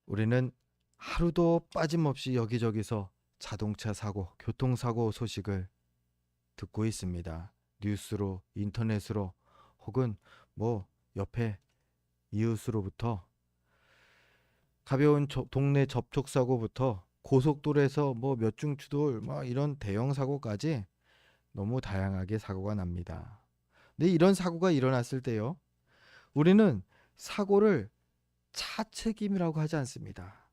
우리는 하루도 빠짐없이 여기저기서 자동차 사고, 교통사고 소식을 듣고 있습니다. 뉴스로, 인터넷으로, 혹은 뭐 옆에 이웃으로부터 가벼운 동네 접촉사고부터 고속도로에서 뭐 몇 중 추돌 뭐 이런 대형 사고까지 너무 다양하게 사고가 납니다. 근데 이런 사고가 일어났을 때요, 우리는 사고를 차 책임이라고 하지 않습니다.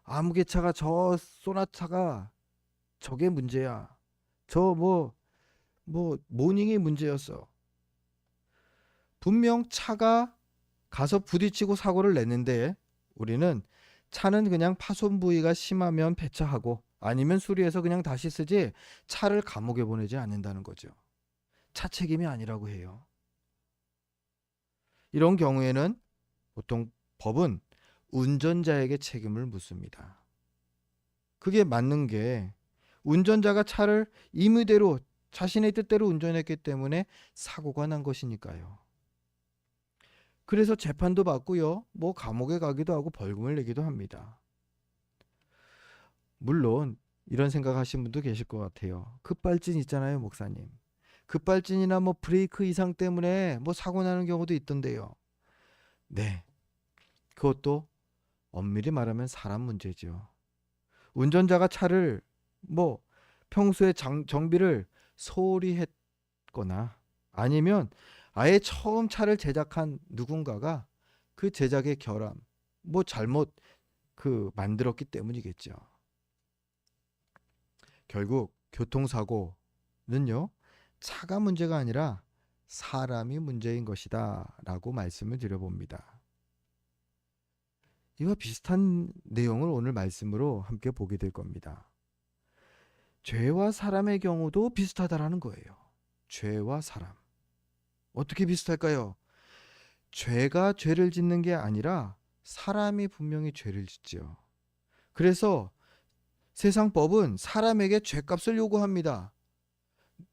아무개차가 저 쏘나차가 저게 문제야. 저 모닝이 문제였어. 분명 차가 가서 부딪히고 사고를 냈는데 우리는 차는 그냥 파손 부위가 심하면 폐차하고 아니면 수리해서 그냥 다시 쓰지 차를 감옥에 보내지 않는다는 거죠. 차 책임이 아니라고 해요. 이런 경우에는 보통 법은 운전자에게 책임을 묻습니다. 그게 맞는 게 운전자가 차를 임의대로 자신의 뜻대로 운전했기 때문에 사고가 난 것이니까요. 그래서 재판도 받고요. 뭐 감옥에 가기도 하고 벌금을 내기도 합니다. 물론 이런 생각하시는 분도 계실 것 같아요. 급발진 있잖아요, 목사님. 급발진이나 뭐 브레이크 이상 때문에 뭐 사고 나는 경우도 있던데요. 네, 그것도 엄밀히 말하면 사람 문제죠. 운전자가 차를 뭐 평소에 정비를 소홀히 했거나 아니면 아예 처음 차를 제작한 누군가가 그 제작의 결함, 뭐 잘못 만들었기 때문이겠죠. 결국 교통사고는요, 차가 문제가 아니라 사람이 문제인 것이다 라고 말씀을 드려봅니다. 이와 비슷한 내용을 오늘 말씀으로 함께 보게 될 겁니다. 죄와 사람의 경우도 비슷하다라는 거예요. 죄와 사람. 어떻게 비슷할까요? 죄가 죄를 짓는 게 아니라 사람이 분명히 죄를 짓지요. 그래서 세상 법은 사람에게 죄값을 요구합니다.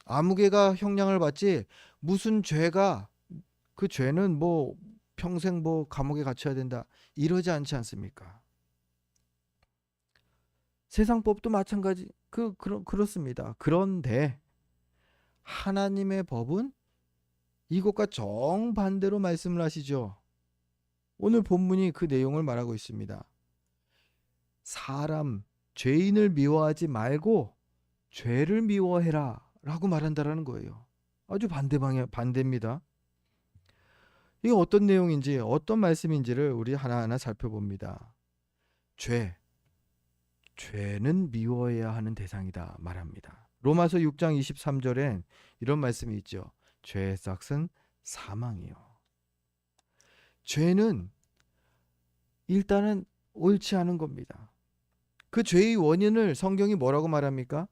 아무개가 형량을 받지 무슨 죄가 그 죄는 뭐 평생 뭐 감옥에 갇혀야 된다 이러지 않지 않습니까? 세상 법도 마찬가지 그렇습니다. 그런데 하나님의 법은 이것과 정반대로 말씀을 하시죠. 오늘 본문이 그 내용을 말하고 있습니다. 사람, 죄인을 미워하지 말고 죄를 미워해라 라고 말한다라는 거예요. 아주 반대입니다. 이게 어떤 내용인지 어떤 말씀인지를 우리 하나하나 살펴봅니다. 죄는 미워해야 하는 대상이다 말합니다. 로마서 6장 23절엔 이런 말씀이 있죠. 죄의 삭은 사망이요. 죄는 일단은 옳지 않은 겁니다. 그 죄의 원인을 성경이 뭐라고 말합니까?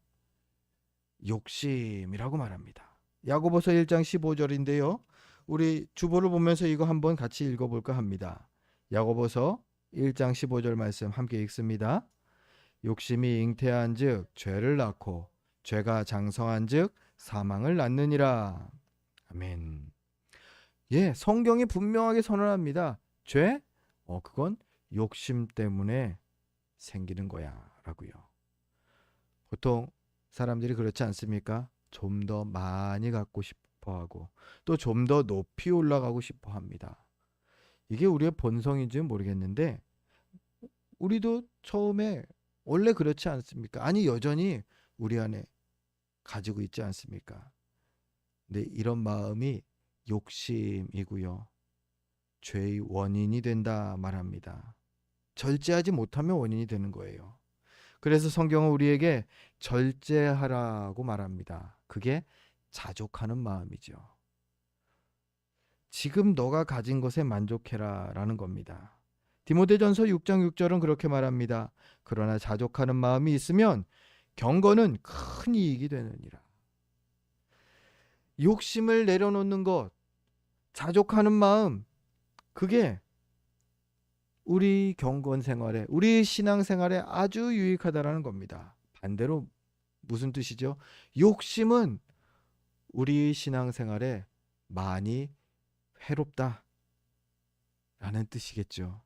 욕심이라고 말합니다. 야고보서 1장 15절인데요. 우리 주보를 보면서 이거 한번 같이 읽어볼까 합니다. 야고보서 1장 15절 말씀 함께 읽습니다. 욕심이 잉태한즉 죄를 낳고 죄가 장성한즉 사망을 낳느니라. 아멘. 예, 성경이 분명하게 선언합니다. 죄? 그건 욕심 때문에 생기는 거야라고요. 보통 사람들이 그렇지 않습니까? 좀 더 많이 갖고 싶어 하고 또 좀 더 높이 올라가고 싶어 합니다. 이게 우리의 본성인지는 모르겠는데 우리도 처음에 원래 그렇지 않습니까? 아니 여전히 우리 안에 가지고 있지 않습니까? 근데 이런 마음이 욕심이고요. 죄의 원인이 된다 말합니다. 절제하지 못하면 원인이 되는 거예요. 그래서 성경은 우리에게 절제하라고 말합니다. 그게 자족하는 마음이죠. 지금 너가 가진 것에 만족해라 라는 겁니다. 디모데전서 6장 6절은 그렇게 말합니다. 그러나 자족하는 마음이 있으면 경건은 큰 이익이 되느니라. 욕심을 내려놓는 것, 자족하는 마음, 그게 우리 경건 생활에, 우리 신앙 생활에 아주 유익하다라는 겁니다. 반대로 무슨 뜻이죠? 욕심은 우리 신앙 생활에 많이 해롭다라는 뜻이겠죠.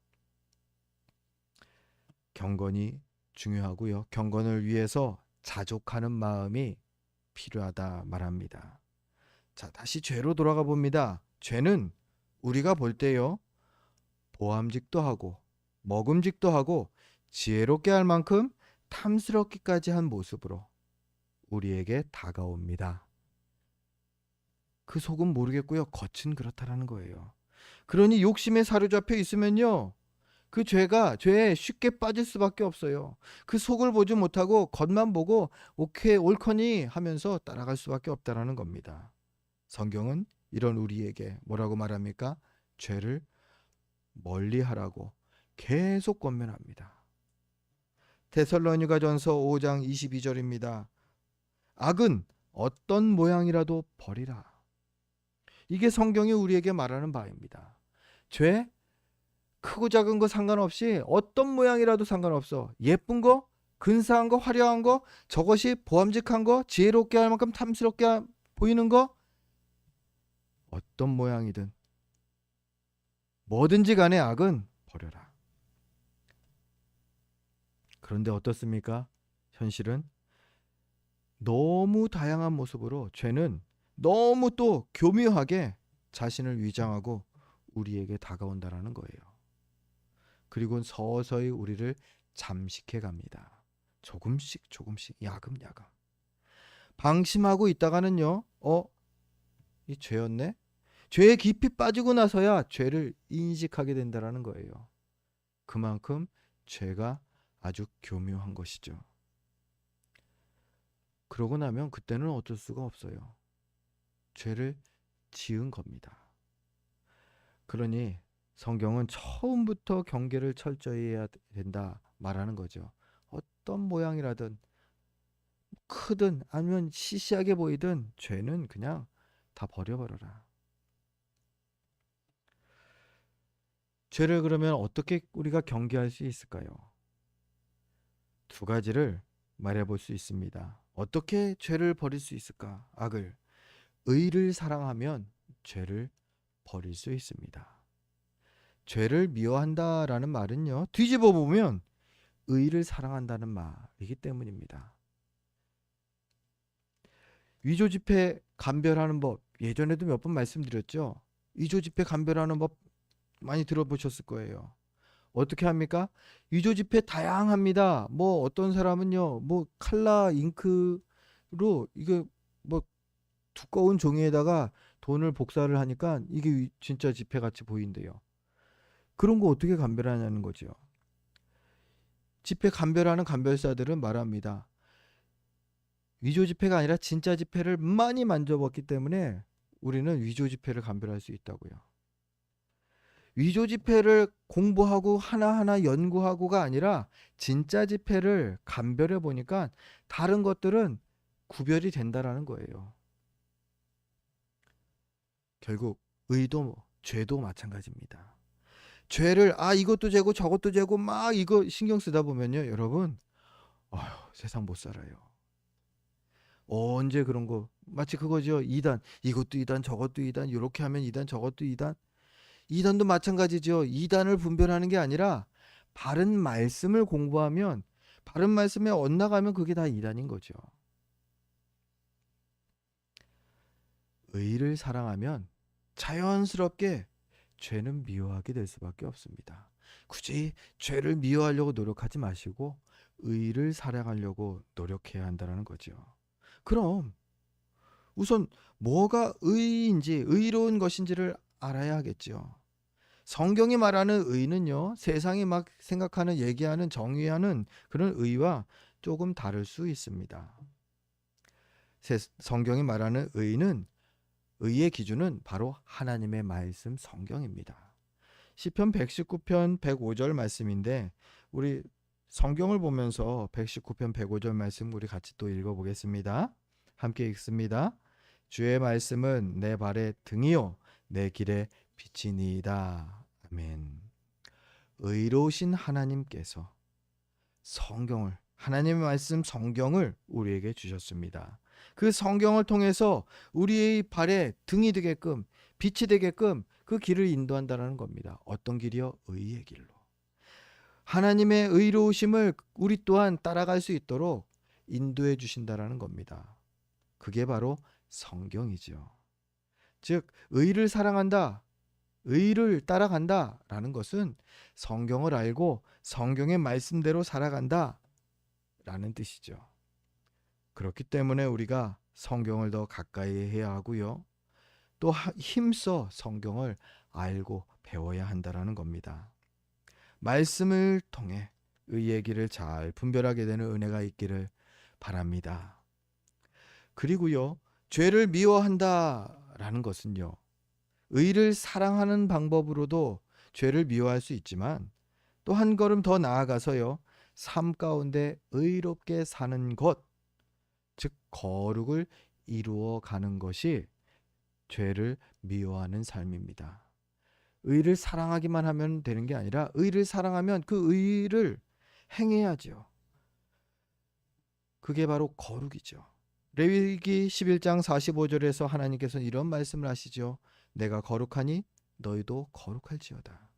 경건이 중요하고요. 경건을 위해서 자족하는 마음이 필요하다 말합니다. 자, 다시 죄로 돌아가 봅니다. 죄는 우리가 볼 때요, 보암직도 하고 먹음직도 하고 지혜롭게 할 만큼 탐스럽기까지 한 모습으로 우리에게 다가옵니다. 그 속은 모르겠고요, 겉은 그렇다라는 거예요. 그러니 욕심에 사로잡혀 있으면요, 그 죄에 쉽게 빠질 수밖에 없어요. 그 속을 보지 못하고 겉만 보고 오케이 옳거니 하면서 따라갈 수밖에 없다라는 겁니다. 성경은 이런 우리에게 뭐라고 말합니까? 죄를 멀리하라고 계속 권면합니다. 데살로니가전서 5장 22절입니다. 악은 어떤 모양이라도 버리라. 이게 성경이 우리에게 말하는 바입니다. 죄 크고 작은 거 상관없이 어떤 모양이라도 상관없어. 예쁜 거, 근사한 거, 화려한 거, 저것이 보암직한 거, 지혜롭게 할 만큼 탐스럽게 보이는 거, 어떤 모양이든 뭐든지 간에 악은 버려라. 그런데 어떻습니까? 현실은 너무 다양한 모습으로 죄는 너무 또 교묘하게 자신을 위장하고 우리에게 다가온다라는 거예요. 그리고 서서히 우리를 잠식해 갑니다. 조금씩 야금야금. 방심하고 있다가는요, 이 죄였네? 죄에 깊이 빠지고 나서야 죄를 인식하게 된다라는 거예요. 그만큼 죄가 아주 교묘한 것이죠. 그러고 나면 그때는 어쩔 수가 없어요. 죄를 지은 겁니다. 그러니 성경은 처음부터 경계를 철저히 해야 된다 말하는 거죠. 어떤 모양이라든 크든 아니면 시시하게 보이든 죄는 그냥 다 버려버려라. 죄를 그러면 어떻게 우리가 경계할 수 있을까요? 두 가지를 말해볼 수 있습니다. 어떻게 죄를 버릴 수 있을까? 악을. 의를 사랑하면 죄를 버릴 수 있습니다. 죄를 미워한다라는 말은요, 뒤집어 보면 의를 사랑한다는 말이기 때문입니다. 위조 지폐 감별하는 법, 예전에도 몇 번 말씀드렸죠. 위조 지폐 감별하는 법 많이 들어보셨을 거예요. 어떻게 합니까? 위조 지폐 다양합니다. 뭐 어떤 사람은요, 뭐 칼라 잉크로 이게 뭐 두꺼운 종이에다가 돈을 복사를 하니까 이게 진짜 지폐 같이 보인대요. 그런 거 어떻게 감별하냐는 거죠. 지폐 감별하는 감별사들은 말합니다. 위조 지폐가 아니라 진짜 지폐를 많이 만져봤기 때문에 우리는 위조 지폐를 감별할 수 있다고요. 위조 지폐를 공부하고 하나하나 연구하고가 아니라 진짜 지폐를 감별해 보니까 다른 것들은 구별이 된다라는 거예요. 결국 의도, 죄도 마찬가지입니다. 죄를 이것도 죄고 저것도 죄고 막 이거 신경 쓰다 보면요, 여러분, 세상 못 살아요. 언제 그런 거 마치 그거죠. 이단, 이것도 이단, 저것도 이단, 이렇게 하면 이단, 저것도 이단. 이단도 마찬가지죠. 이단을 분별하는 게 아니라 바른 말씀을 공부하면, 바른 말씀에 엇나가면 그게 다 이단인 거죠. 의를 사랑하면 자연스럽게 죄는 미워하게 될 수밖에 없습니다. 굳이 죄를 미워하려고 노력하지 마시고 의를 사랑하려고 노력해야 한다는 거죠. 그럼 우선 뭐가 의인지, 의로운 것인지를 알아야 하겠죠. 성경이 말하는 의는요, 세상이 막 생각하는, 얘기하는, 정의하는 그런 의와 조금 다를 수 있습니다. 성경이 말하는 의는, 의의 기준은 바로 하나님의 말씀 성경입니다. 시편 119편 105절 말씀인데, 우리 성경을 보면서 119편 105절 말씀 우리 같이 또 읽어보겠습니다. 함께 읽습니다. 주의 말씀은 내 발의 등이요 내 길의 빛이니이다. 아멘. 의로우신 하나님께서 성경을, 하나님의 말씀 성경을 우리에게 주셨습니다. 그 성경을 통해서 우리의 발에 등이 되게끔, 빛이 되게끔 그 길을 인도한다는 겁니다. 어떤 길이요? 의의 길로. 하나님의 의로우심을 우리 또한 따라갈 수 있도록 인도해 주신다라는 겁니다. 그게 바로 성경이죠. 즉, 의를 사랑한다, 의를 따라간다라는 것은 성경을 알고 성경의 말씀대로 살아간다라는 뜻이죠. 그렇기 때문에 우리가 성경을 더 가까이 해야 하고요. 또 힘써 성경을 알고 배워야 한다라는 겁니다. 말씀을 통해 의의 길을 잘 분별하게 되는 은혜가 있기를 바랍니다. 그리고요, 죄를 미워한다라는 것은요, 의를 사랑하는 방법으로도 죄를 미워할 수 있지만 또 한 걸음 더 나아가서요, 삶 가운데 의롭게 사는 것, 즉 거룩을 이루어 가는 것이 죄를 미워하는 삶입니다. 의를 사랑하기만 하면 되는 게 아니라 의를 사랑하면 그 의를 행해야죠. 그게 바로 거룩이죠. 레위기 11장 45절에서 하나님께서 이런 말씀을 하시죠. 내가 거룩하니 너희도 거룩할지어다.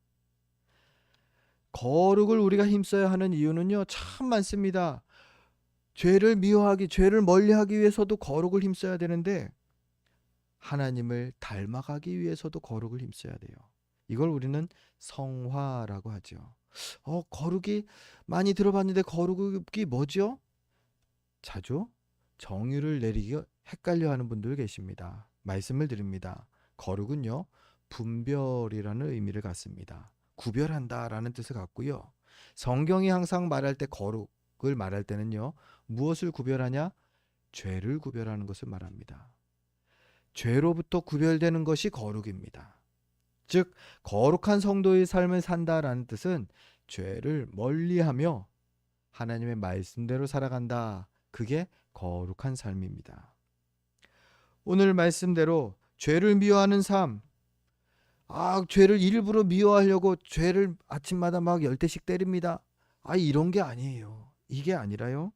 거룩을 우리가 힘써야 하는 이유는요, 참 많습니다. 죄를 미워하기, 죄를 멀리하기 위해서도 거룩을 힘써야 되는데 하나님을 닮아가기 위해서도 거룩을 힘써야 돼요. 이걸 우리는 성화라고 하죠. 거룩이 많이 들어봤는데 거룩이 뭐죠? 자주 정의를 내리기 헷갈려하는 분들 계십니다. 말씀을 드립니다. 거룩은요, 분별이라는 의미를 갖습니다. 구별한다라는 뜻을 갖고요. 성경이 항상 말할 때 거룩을 말할 때는요, 무엇을 구별하냐? 죄를 구별하는 것을 말합니다. 죄로부터 구별되는 것이 거룩입니다. 즉, 거룩한 성도의 삶을 산다라는 뜻은 죄를 멀리하며 하나님의 말씀대로 살아간다. 그게 거룩한 삶입니다. 오늘 말씀대로 죄를 미워하는 삶, 죄를 일부러 미워하려고 죄를 아침마다 막 10대씩 때립니다. 이런 게 아니에요. 이게 아니라요,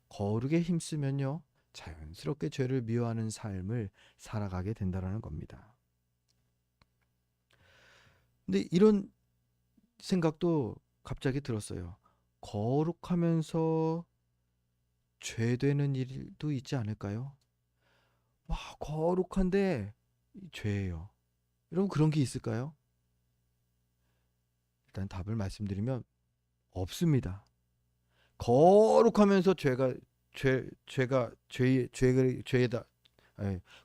거룩에 힘쓰면요, 자연스럽게 죄를 미워하는 삶을 살아가게 된다는 겁니다. 근데 이런 생각도 갑자기 들었어요. 거룩하면서 죄되는 일도 있지 않을까요? 거룩한데 죄예요. 여러분, 그런 게 있을까요? 일단 답을 말씀드리면 없습니다. 거룩하면서 죄다.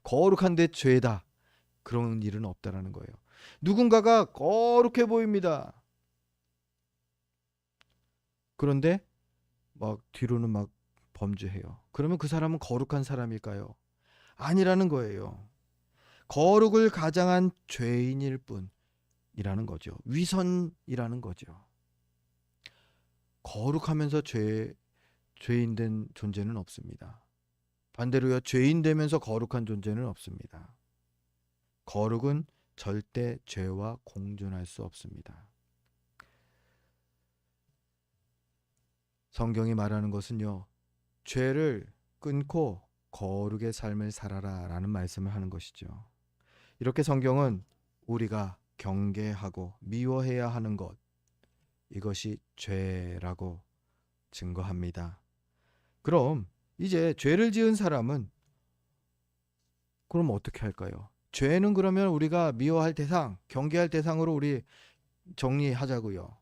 거룩한데 죄다. 그런 일은 없다라는 거예요. 누군가가 거룩해 보입니다. 그런데 막 뒤로는 막 범죄해요. 그러면 그 사람은 거룩한 사람일까요? 아니라는 거예요. 거룩을 가장한 죄인일 뿐이라는 거죠. 위선이라는 거죠. 거룩하면서 죄인 된 존재는 없습니다. 반대로요, 죄인 되면서 거룩한 존재는 없습니다. 거룩은 절대 죄와 공존할 수 없습니다. 성경이 말하는 것은요, 죄를 끊고 거룩의 삶을 살아라 라는 말씀을 하는 것이죠. 이렇게 성경은 우리가 경계하고 미워해야 하는 것, 이것이 죄라고 증거합니다. 그럼 이제 죄를 지은 사람은 그럼 어떻게 할까요? 죄는 그러면 우리가 미워할 대상, 경계할 대상으로 우리 정리하자고요.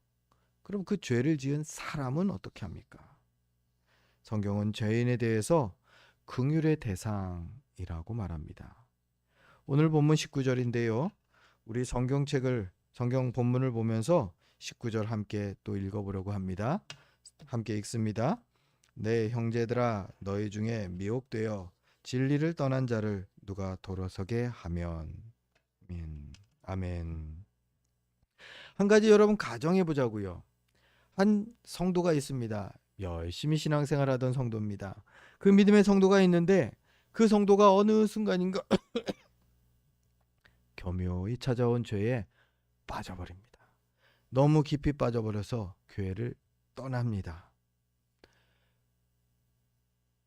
그럼 그 죄를 지은 사람은 어떻게 합니까? 성경은 죄인에 대해서 긍휼의 대상이라고 말합니다. 오늘 본문 19절인데요. 우리 성경 본문을 보면서 19절 함께 또 읽어보려고 합니다. 함께 읽습니다. 내 형제들아, 너희 중에 미혹되어 진리를 떠난 자를 누가 돌아서게 하면. 아멘. 한 가지 여러분 가정해 보자고요. 한 성도가 있습니다. 열심히 신앙생활하던 성도입니다. 그 믿음의 성도가 있는데 그 성도가 어느 순간인가 교묘히 찾아온 죄에 빠져버립니다. 너무 깊이 빠져버려서 교회를 떠납니다.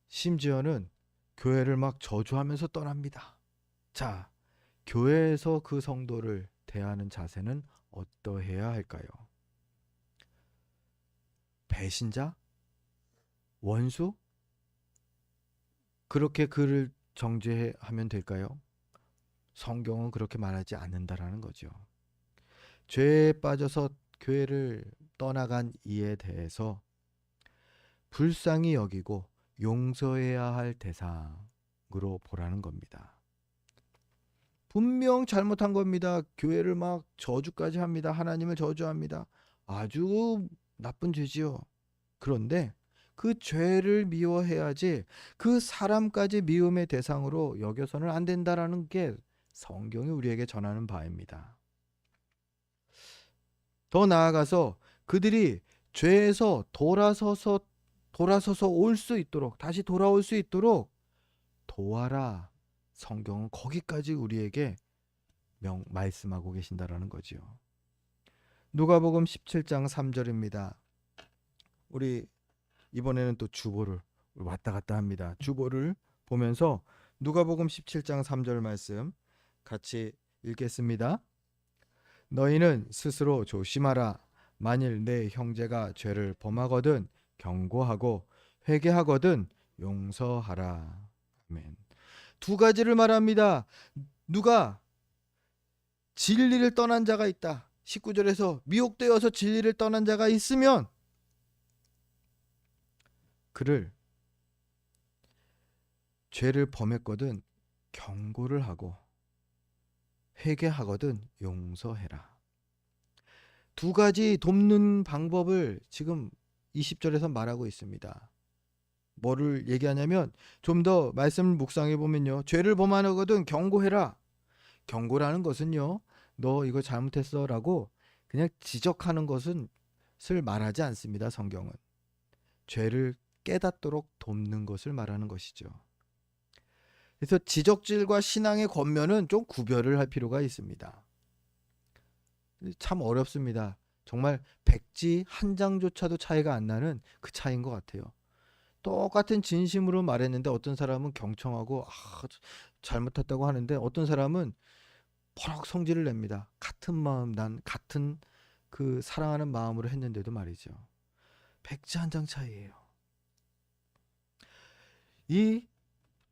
심지어는 교회를 막 저주하면서 떠납니다. 자, 교회에서 그 성도를 대하는 자세는 어떠해야 할까요? 배신자? 원수? 그렇게 그를 정죄하면 될까요? 성경은 그렇게 말하지 않는다라는 거죠. 죄에 빠져서 교회를 떠나간 이에 대해서 불쌍히 여기고 용서해야 할 대상으로 보라는 겁니다. 분명 잘못한 겁니다. 교회를 막 저주까지 합니다. 하나님을 저주합니다. 아주 나쁜 죄지요. 그런데 그 죄를 미워해야지 그 사람까지 미움의 대상으로 여겨서는 안 된다라는 게 성경이 우리에게 전하는 바입니다. 더 나아가서 그들이 죄에서 돌아서서 올 수 있도록, 다시 돌아올 수 있도록 도와라. 성경은 거기까지 우리에게 말씀하고 계신다라는 거지요. 누가복음 17장 3절입니다. 우리 이번에는 또 주보를 왔다 갔다 합니다. 주보를 보면서 누가복음 17장 3절 말씀 같이 읽겠습니다. 너희는 스스로 조심하라. 만일 내 형제가 죄를 범하거든 경고하고 회개하거든 용서하라. 아멘. 두 가지를 말합니다. 누가 진리를 떠난 자가 있다. 19절에서 미혹되어서 진리를 떠난 자가 있으면 그를 죄를 범했거든 경고를 하고 회개하거든 용서해라. 두 가지 돕는 방법을 지금 20절에서 말하고 있습니다. 뭐를 얘기하냐면 좀 더 말씀을 묵상해 보면요. 죄를 범하거든 경고해라. 경고라는 것은요. 너 이거 잘못했어 라고 그냥 지적하는 것을 말하지 않습니다. 성경은. 죄를 깨닫도록 돕는 것을 말하는 것이죠. 그래서 지적질과 신앙의 권면은 좀 구별을 할 필요가 있습니다. 참 어렵습니다. 정말 백지 한 장조차도 차이가 안 나는 그 차이인 것 같아요. 똑같은 진심으로 말했는데 어떤 사람은 경청하고 잘못했다고 하는데 어떤 사람은 버럭 성질을 냅니다. 같은 마음, 난 같은 그 사랑하는 마음으로 했는데도 말이죠. 백지 한 장 차이예요. 이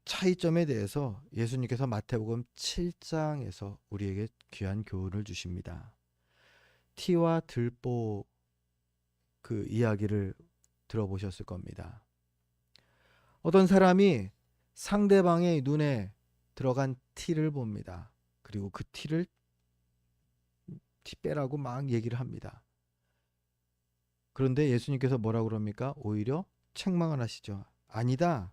차이점에 대해서 예수님께서 마태복음 7장에서 우리에게 귀한 교훈을 주십니다. 티와 들보 그 이야기를 들어보셨을 겁니다. 어떤 사람이 상대방의 눈에 들어간 티를 봅니다. 그리고 그 티를 티 빼라고 막 얘기를 합니다. 그런데 예수님께서 뭐라고 그럽니까? 오히려 책망을 하시죠. 아니다.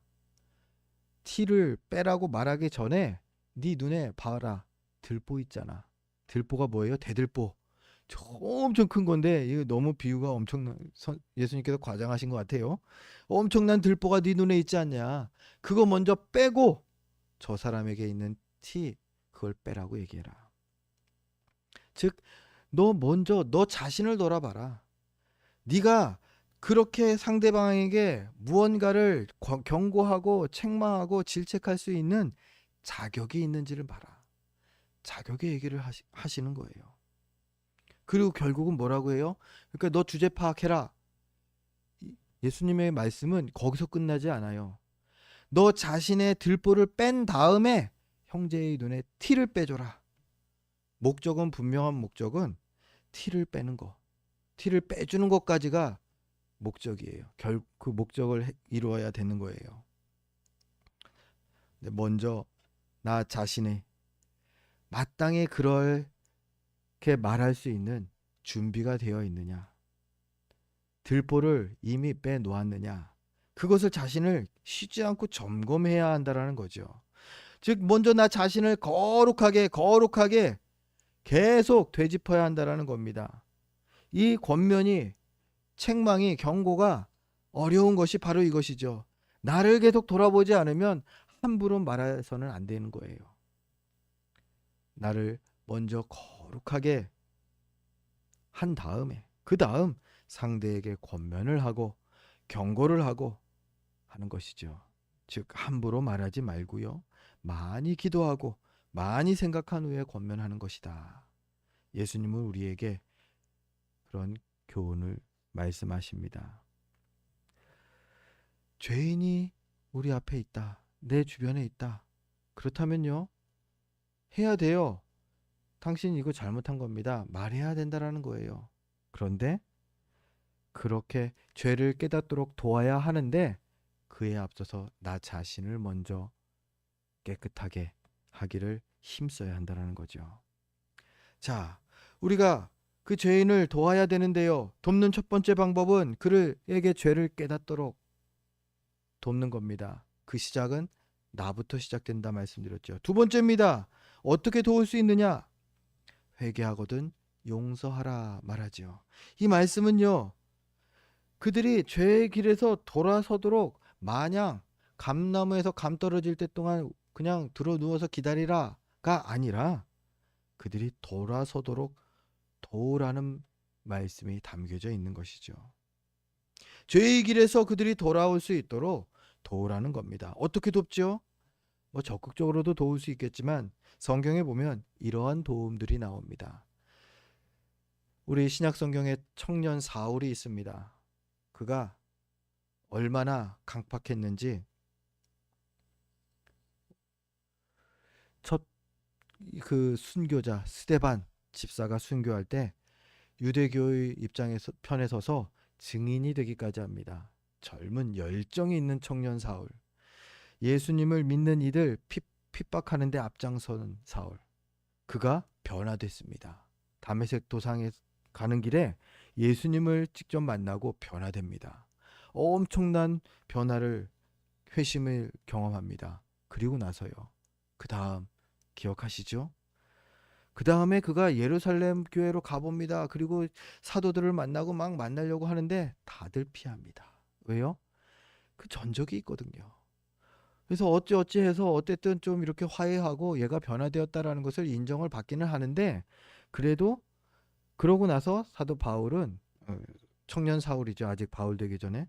티를 빼라고 말하기 전에 네 눈에 봐라. 들보 있잖아. 들보가 뭐예요? 대들보. 엄청 큰 건데 이거 너무 비유가 예수님께서 과장하신 것 같아요. 엄청난 들보가 네 눈에 있지 않냐. 그거 먼저 빼고 저 사람에게 있는 티 그걸 빼라고 얘기해라. 즉 너 먼저 너 자신을 돌아봐라. 네가 그렇게 상대방에게 무언가를 경고하고 책망하고 질책할 수 있는 자격이 있는지를 봐라. 자격의 얘기를 하시는 거예요. 그리고 결국은 뭐라고 해요? 그러니까 너 주제 파악해라. 예수님의 말씀은 거기서 끝나지 않아요. 너 자신의 들보를 뺀 다음에 형제의 눈에 티를 빼줘라. 목적은 분명한 목적은 티를 빼는 거. 티를 빼주는 것까지가 목적이에요. 그 목적을 이루어야 되는 거예요. 먼저 나 자신의 마땅히 그렇게 말할 수 있는 준비가 되어 있느냐. 들보를 이미 빼놓았느냐. 그것을 자신을 쉬지 않고 점검해야 한다는 거죠. 즉 먼저 나 자신을 거룩하게 계속 되짚어야 한다는 겁니다. 이 권면이 책망이 경고가 어려운 것이 바로 이것이죠. 나를 계속 돌아보지 않으면 함부로 말해서는 안 되는 거예요. 나를 먼저 거룩하게 한 다음에 그 다음 상대에게 권면을 하고 경고를 하고 하는 것이죠. 즉 함부로 말하지 말고요. 많이 기도하고 많이 생각한 후에 권면하는 것이다. 예수님은 우리에게 그런 교훈을 말씀하십니다. 죄인이 우리 앞에 있다. 내 주변에 있다. 그렇다면요. 해야 돼요. 당신 이거 잘못한 겁니다. 말해야 된다라는 거예요. 그런데 그렇게 죄를 깨닫도록 도와야 하는데 그에 앞서서 나 자신을 먼저 깨끗하게 하기를 힘써야 한다는 거죠. 자, 우리가 그 죄인을 도와야 되는데요. 돕는 첫 번째 방법은 그에게 죄를 깨닫도록 돕는 겁니다. 그 시작은 나부터 시작된다 말씀드렸죠. 두 번째입니다. 어떻게 도울 수 있느냐? 회개하거든 용서하라 말하죠. 이 말씀은요. 그들이 죄의 길에서 돌아서도록 마냥 감나무에서 감 떨어질 때 동안 그냥 들어 누워서 기다리라가 아니라 그들이 돌아서도록 도우라는 말씀이 담겨져 있는 것이죠. 죄의 길에서 그들이 돌아올 수 있도록 도우라는 겁니다. 어떻게 돕죠? 뭐 적극적으로도 도울 수 있겠지만 성경에 보면 이러한 도움들이 나옵니다. 우리 신약 성경에 청년 사울이 있습니다. 그가 얼마나 강팍했는지 첫 그 순교자 스데반 집사가 순교할 때 유대교의 입장에서 편에 서서 증인이 되기까지 합니다. 젊은 열정이 있는 청년 사울, 예수님을 믿는 이들 핍박하는데 앞장서는 사울, 그가 변화됐습니다. 다메섹 도상에 가는 길에 예수님을 직접 만나고 변화됩니다. 엄청난 변화를 회심을 경험합니다. 그리고 나서요. 그 다음 기억하시죠? 그 다음에 그가 예루살렘 교회로 가봅니다. 그리고 사도들을 만나고 막 만나려고 하는데 다들 피합니다. 왜요? 그 전적이 있거든요. 그래서 어찌어찌 해서 어쨌든 좀 이렇게 화해하고 얘가 변화되었다라는 것을 인정을 받기는 하는데 그래도 그러고 나서 사도 바울은 청년 사울이죠. 아직 바울 되기 전에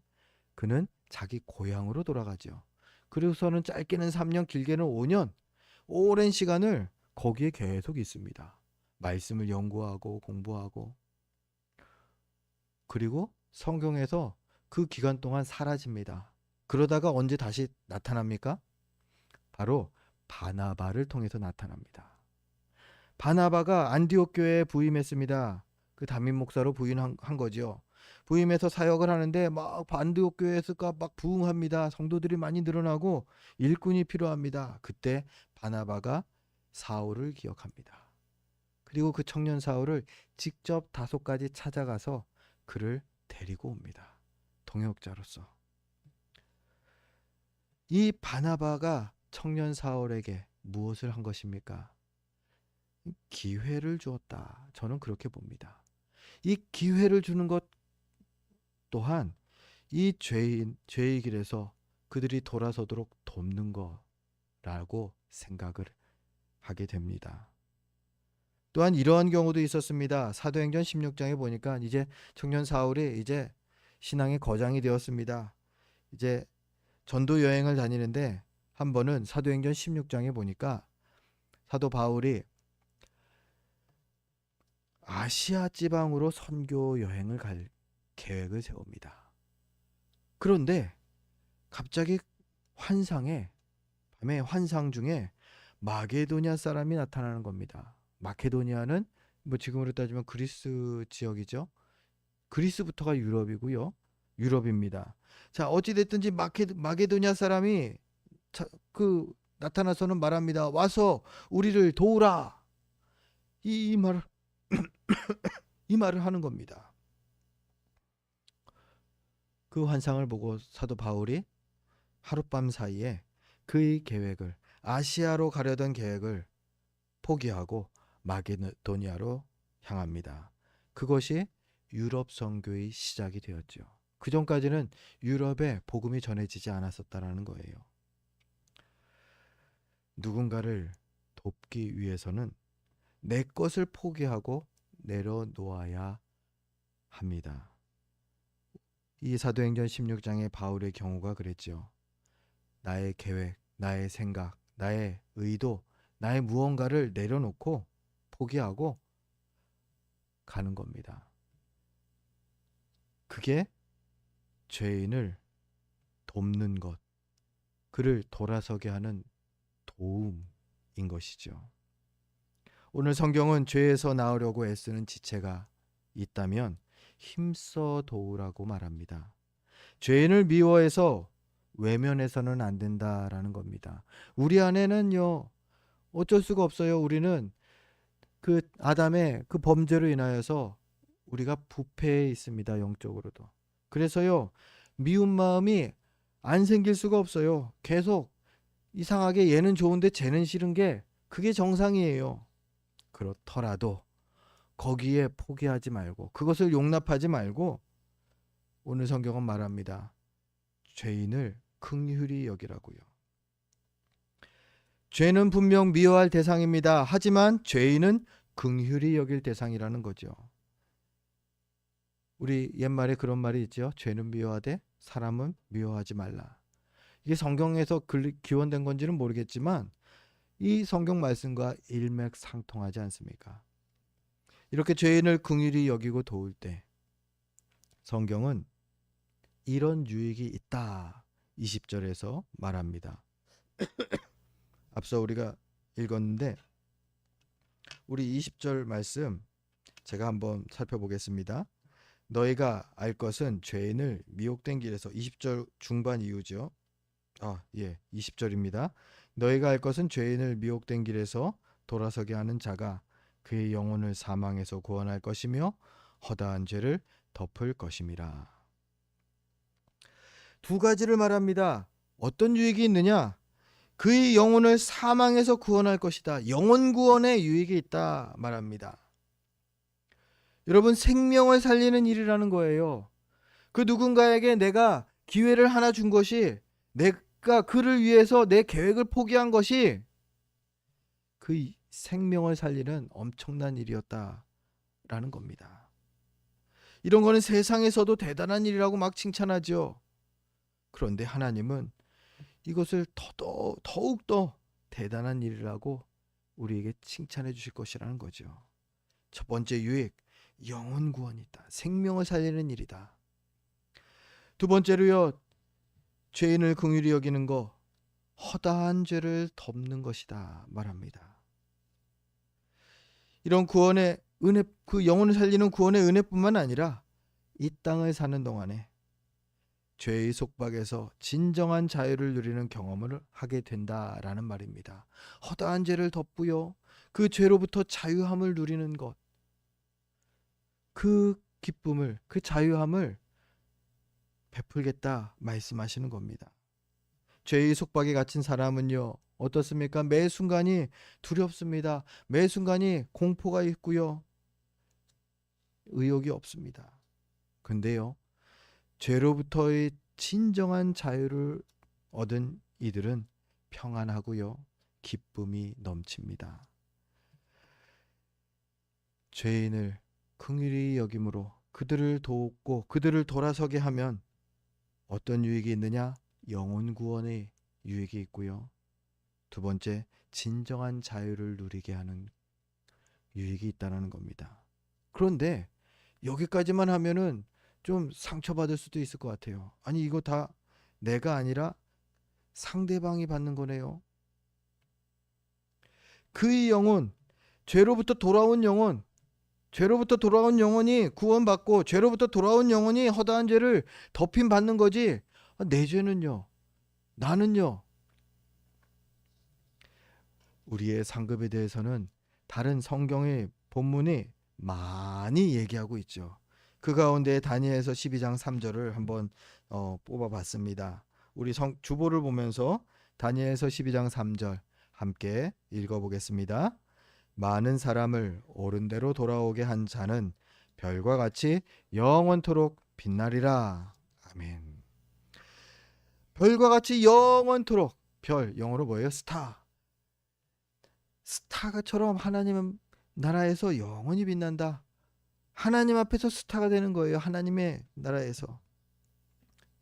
그는 자기 고향으로 돌아가죠. 그리고서는 짧게는 3년 길게는 5년 오랜 시간을 거기에 계속 있습니다. 말씀을 연구하고 공부하고 그리고 성경에서 그 기간 동안 사라집니다. 그러다가 언제 다시 나타납니까? 바로 바나바를 통해서 나타납니다. 바나바가 안디옥 교회에 부임했습니다. 그 담임 목사로 부임한 거죠. 부임해서 사역을 하는데 막 안디옥 교회에서가 막 부흥합니다. 성도들이 많이 늘어나고 일꾼이 필요합니다. 그때 바나바가 사울을 기억합니다. 그리고 그 청년 사울을 직접 다소까지 찾아가서 그를 데리고 옵니다. 동역자로서. 이 바나바가 청년 사울에게 무엇을 한 것입니까? 기회를 주었다. 저는 그렇게 봅니다. 이 기회를 주는 것 또한 이 죄의 길에서 그들이 돌아서도록 돕는 거라고 생각을 하게 됩니다. 또한 이러한 경우도 있었습니다. 사도행전 16장에 보니까 이제 청년 사울이 이제 신앙의 거장이 되었습니다. 이제 전도 여행을 다니는데 한 번은 사도행전 16장에 보니까 사도 바울이 아시아 지방으로 선교 여행을 갈 계획을 세웁니다. 그런데 갑자기 밤에 환상 중에 마게도냐 사람이 나타나는 겁니다. 마케도니아는 뭐 지금으로 따지면 그리스 지역이죠. 그리스부터가 유럽이고요. 유럽입니다. 자, 어찌 됐든지 마게도냐 사람이 나타나서는 말합니다. 와서 우리를 도우라. 이 말을 이 말을 하는 겁니다. 그 환상을 보고 사도 바울이 하룻밤 사이에 그의 계획을 아시아로 가려던 계획을 포기하고 마게도니아로 향합니다. 그것이 유럽 선교의 시작이 되었죠. 그 전까지는 유럽에 복음이 전해지지 않았었다라는 거예요. 누군가를 돕기 위해서는 내 것을 포기하고 내려놓아야 합니다. 이 사도행전 16장의 바울의 경우가 그랬죠. 나의 계획, 나의 생각, 나의 의도, 나의 무언가를 내려놓고 포기하고 가는 겁니다. 그게 죄인을 돕는 것, 그를 돌아서게 하는 도움인 것이죠. 오늘 성경은 죄에서 나으려고 애쓰는 지체가 있다면 힘써 도우라고 말합니다. 죄인을 미워해서 외면해서는 안 된다라는 겁니다. 우리 안에는요, 어쩔 수가 없어요. 우리는 그 아담의 그 범죄로 인하여서 우리가 부패해 있습니다. 영적으로도. 그래서요, 미운 마음이 안 생길 수가 없어요. 계속 이상하게 얘는 좋은데 쟤는 싫은 게 그게 정상이에요. 그렇더라도 거기에 포기하지 말고 그것을 용납하지 말고 오늘 성경은 말합니다. 죄인을 긍휼히 여기라고요. 죄는 분명 미워할 대상입니다. 하지만 죄인은 긍휼히 여길 대상이라는 거죠. 우리 옛말에 그런 말이 있죠. 죄는 미워하되 사람은 미워하지 말라. 이게 성경에서 기원된 건지는 모르겠지만 이 성경 말씀과 일맥상통하지 않습니까? 이렇게 죄인을 긍휼히 여기고 도울 때 성경은 이런 유익이 있다. 20절에서 말합니다. 앞서 우리가 읽었는데 우리 20절 말씀 제가 한번 살펴보겠습니다. 너희가 알 것은 죄인을 미혹된 길에서 20절 중반 이후죠. 20절입니다. 너희가 알 것은 죄인을 미혹된 길에서 돌아서게 하는 자가 그의 영혼을 사망에서 구원할 것이며 허다한 죄를 덮을 것임이라. 두 가지를 말합니다. 어떤 유익이 있느냐? 그의 영혼을 사망에서 구원할 것이다. 영혼 구원에 유익이 있다 말합니다. 여러분, 생명을 살리는 일이라는 거예요. 그 누군가에게 내가 기회를 하나 준 것이, 내가 그를 위해서 내 계획을 포기한 것이 그 생명을 살리는 엄청난 일이었다라는 겁니다. 이런 거는 세상에서도 대단한 일이라고 막 칭찬하죠. 그런데 하나님은 이것을 더욱더 대단한 일이라고 우리에게 칭찬해 주실 것이라는 거죠. 첫 번째 유익, 영혼 구원이다. 생명을 살리는 일이다. 두 번째로요, 죄인을 긍휼히 여기는 거, 허다한 죄를 덮는 것이다 말합니다. 이런 구원의 은혜, 그 영혼을 살리는 구원의 은혜뿐만 아니라 이 땅을 사는 동안에 죄의 속박에서 진정한 자유를 누리는 경험을 하게 된다라는 말입니다. 허다한 죄를 덮고요, 그 죄로부터 자유함을 누리는 것, 그 기쁨을, 그 자유함을 베풀겠다 말씀하시는 겁니다. 죄의 속박에 갇힌 사람은요, 어떻습니까? 매 순간이 두렵습니다. 매 순간이 공포가 있고요, 의욕이 없습니다. 근데요, 죄로부터의 진정한 자유를 얻은 이들은 평안하고요, 기쁨이 넘칩니다. 죄인을 긍휼히 여김으로 그들을 돕고 그들을 돌아서게 하면 어떤 유익이 있느냐? 영혼 구원의 유익이 있고요. 두 번째, 진정한 자유를 누리게 하는 유익이 있다는 겁니다. 그런데 여기까지만 하면은 좀 상처받을 수도 있을 것 같아요. 아니, 이거 다 내가 아니라 상대방이 받는 거네요. 그의 영혼, 죄로부터 돌아온 영혼, 죄로부터 돌아온 영혼이 구원받고 죄로부터 돌아온 영혼이 허다한 죄를 덮임 받는 거지, 내 죄는요, 나는요. 우리의 상급에 대해서는 다른 성경의 본문이 많이 얘기하고 있죠. 그 가운데 다니엘서 12장 3절을 한번 뽑아봤습니다. 우리 주보를 보면서 다니엘서 12장 3절 함께 읽어보겠습니다. 많은 사람을 옳은 대로 돌아오게 한 자는 별과 같이 영원토록 빛나리라. 아멘. 별과 같이 영원토록, 별 영어로 뭐예요? 스타. 스타처럼 하나님 나라에서 영원히 빛난다. 하나님 앞에서 스타가 되는 거예요. 하나님의 나라에서.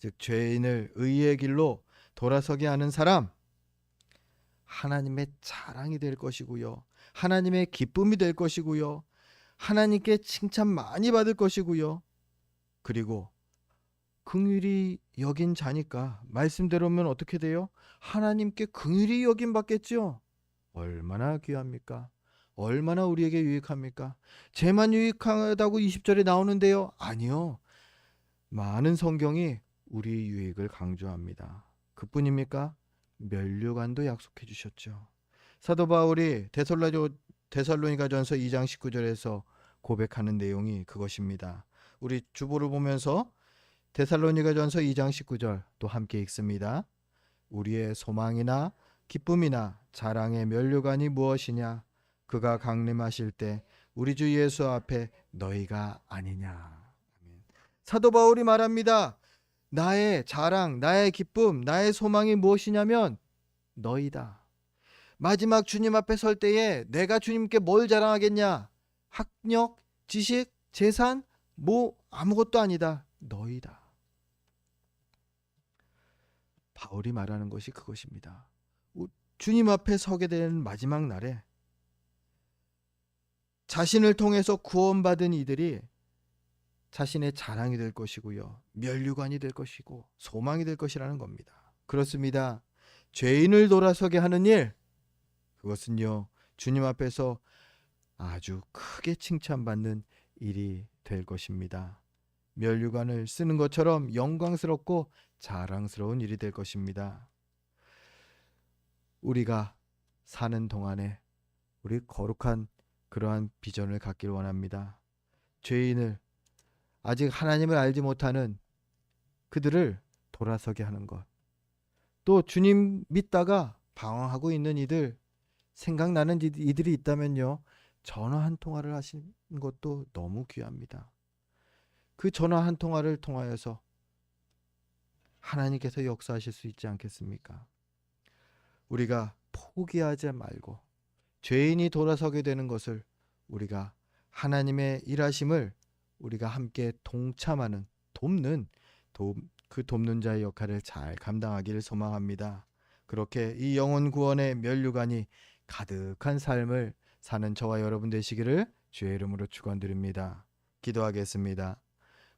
즉 죄인을 의의 길로 돌아서게 하는 사람, 하나님의 자랑이 될 것이고요, 하나님의 기쁨이 될 것이고요, 하나님께 칭찬 많이 받을 것이고요, 그리고 긍휼히 여긴 자니까 말씀대로면 어떻게 돼요? 하나님께 긍휼히 여김 받겠죠. 얼마나 귀합니까? 얼마나 우리에게 유익합니까? 죄만 유익하다고 20절에 나오는데요. 아니요. 많은 성경이 우리 유익을 강조합니다. 그뿐입니까? 면류관도 약속해 주셨죠. 사도 바울이 데살로니가전서 2장 19절에서 고백하는 내용이 그것입니다. 우리 주보를 보면서 데살로니가전서 2장 19절 또 함께 읽습니다. 우리의 소망이나 기쁨이나 자랑의 면류관이 무엇이냐? 그가 강림하실 때 우리 주 예수 앞에 너희가 아니냐. 사도 바울이 말합니다. 나의 자랑, 나의 기쁨, 나의 소망이 무엇이냐면 너희다. 마지막 주님 앞에 설 때에 내가 주님께 뭘 자랑하겠냐? 학력, 지식, 재산, 뭐 아무것도 아니다. 너희다. 바울이 말하는 것이 그것입니다. 주님 앞에 서게 되는 마지막 날에 자신을 통해서 구원받은 이들이 자신의 자랑이 될 것이고요. 면류관이 될 것이고 소망이 될 것이라는 겁니다. 그렇습니다. 죄인을 돌아서게 하는 일, 그것은요, 주님 앞에서 아주 크게 칭찬받는 일이 될 것입니다. 면류관을 쓰는 것처럼 영광스럽고 자랑스러운 일이 될 것입니다. 우리가 사는 동안에 우리 거룩한 그러한 비전을 갖길 원합니다. 죄인을, 아직 하나님을 알지 못하는 그들을 돌아서게 하는 것. 또 주님 믿다가 방황하고 있는 이들, 생각나는 이들이 있다면요, 전화 한 통화를 하시는 것도 너무 귀합니다. 그 전화 한 통화를 통하여서 하나님께서 역사하실 수 있지 않겠습니까? 우리가 포기하지 말고 죄인이 돌아서게 되는 것을 우리가 하나님의 일하심을 우리가 함께 동참하는, 그 돕는 자의 역할을 잘 감당하기를 소망합니다. 그렇게 이 영혼 구원의 면류관이 가득한 삶을 사는 저와 여러분 되시기를 주의 이름으로 축원드립니다. 기도하겠습니다.